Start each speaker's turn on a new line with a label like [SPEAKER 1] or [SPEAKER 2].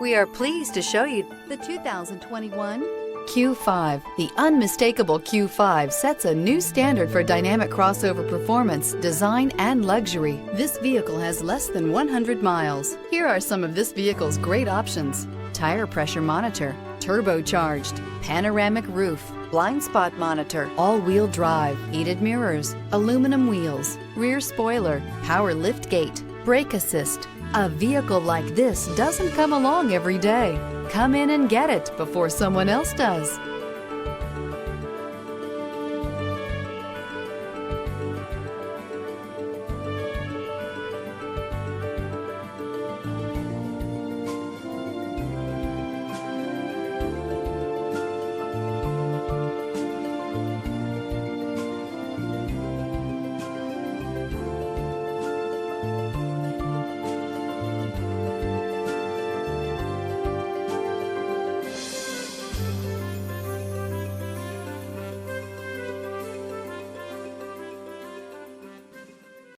[SPEAKER 1] We are pleased to show you the 2021 Q5. The unmistakable Q5 sets a new standard for dynamic crossover performance, design, and luxury. This vehicle has less than 100 miles. Here are some of this vehicle's great options: tire pressure monitor, turbocharged, panoramic roof, blind spot monitor, all-wheel drive, heated mirrors, aluminum wheels, rear spoiler, power lift gate, brake assist. A vehicle like this doesn't come along every day. Come in and get it before someone else does.